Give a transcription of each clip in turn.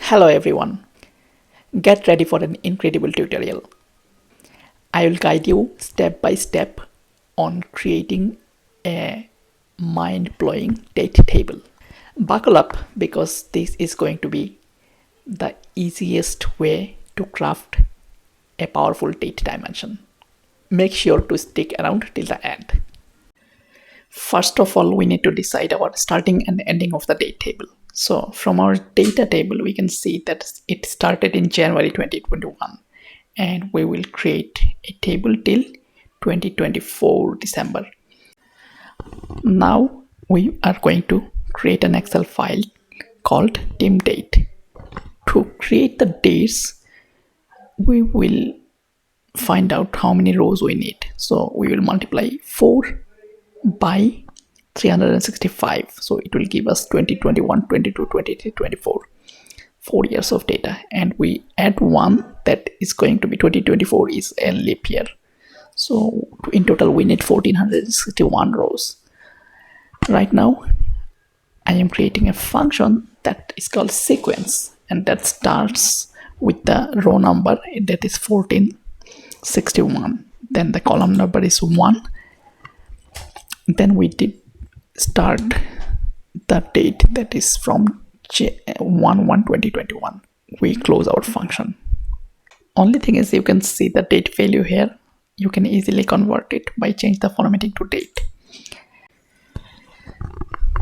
Hello everyone, get ready for an incredible tutorial. I will guide you step by step on creating a mind-blowing date table. Buckle up because this is going to be the easiest way to craft a powerful date dimension. Make sure to stick around till the end. First of all, we need to decide our starting and ending of the date table. So from our data table, we can see that it started in January 2021 and we will create a table till 2024 December. Now we are going to create an Excel file called dim date. To create the dates, we will find out how many rows we need. So we will multiply 4 by 365, so it will give us 2021, 22, 23, 24, 4 years of data, and we add one that is going to be 2024 is a leap year, so in total we need 1461 rows. Right now I am creating a function that is called sequence, and that starts with the row number that is 1461, then the column number is 1, then we did start the date that is from 1/1/2021. We close our function. Only thing is, you can see the date value here. You can easily convert it by change the formatting to date.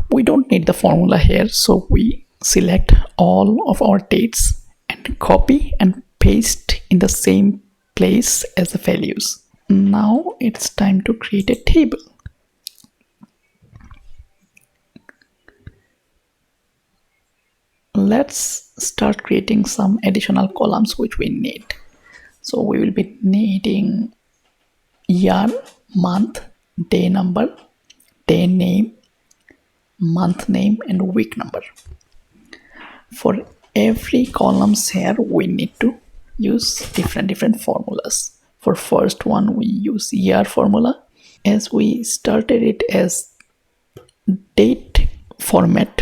We don't need the formula here, so we select all of our dates and copy and paste in the same place as the values. Now it's time to create a table. Let's start creating some additional columns which we need. So we will be needing year, month, day number, day name, month name, and week number. For every columns here, we need to use different formulas. For first one, we use year formula. As we started it as date format,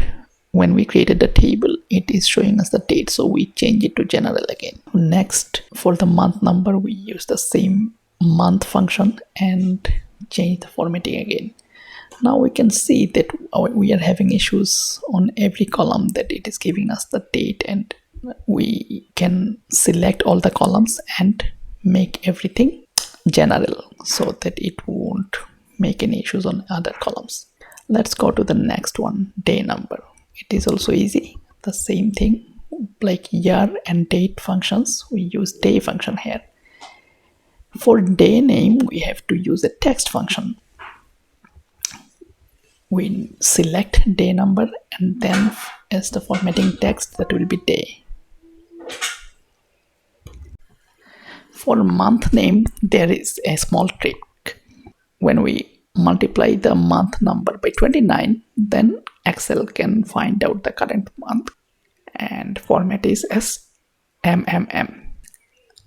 when we created the table, it is showing us the date, so we change it to general again. Next, for the month number, we use the same month function and change the formatting again. Now we can see that we are having issues on every column, that it is giving us the date, and we can select all the columns and make everything general so that it won't make any issues on other columns. Let's go to the next one, day number. It is also easy, the same thing like year and date functions. We use day function here. For day name, we have to use a text function. We select day number and then as the formatting text, that will be day. For month name, there is a small trick. When we multiply the month number by 29, then Excel can find out the current month, and format is as MMM.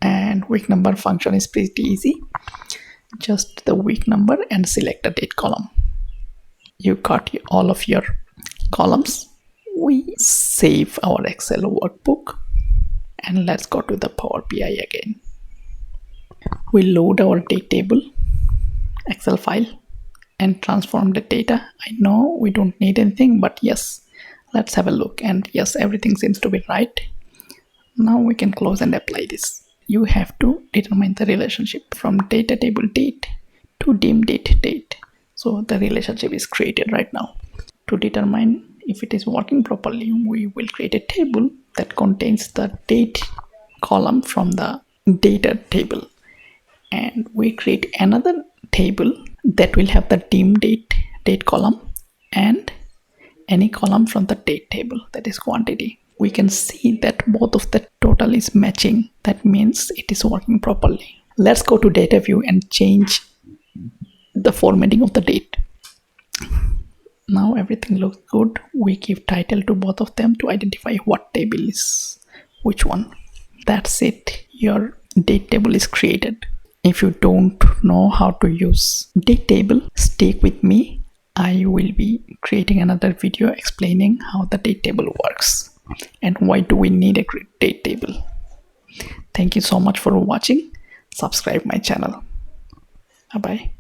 And week number function is pretty easy, just the week number and select the date column. You got all of your columns. We save our Excel workbook and let's go to the PowerBI again. We load our date table Excel file and transform the data. I know we don't need anything, but yes, let's have a look. And yes, everything seems to be right. Now we can close and apply this. You have to determine the relationship from data table date to dim date date. So the relationship is created right now. To determine if it is working properly, we will create a table that contains the date column from the data table, and we create another table that will have the dim date column and any column from the date table, that is quantity. We can see that both of the total is matching. That means it is working properly. Let's go to data view and change the formatting of the date. Now everything looks good. We give title to both of them to identify what table is which one. That's it. Your date table is created. If you don't know how to use date table, stick with me. I will be creating another video explaining how the date table works. and why do we need a date table. Thank you so much for watching. Subscribe my channel. Bye bye.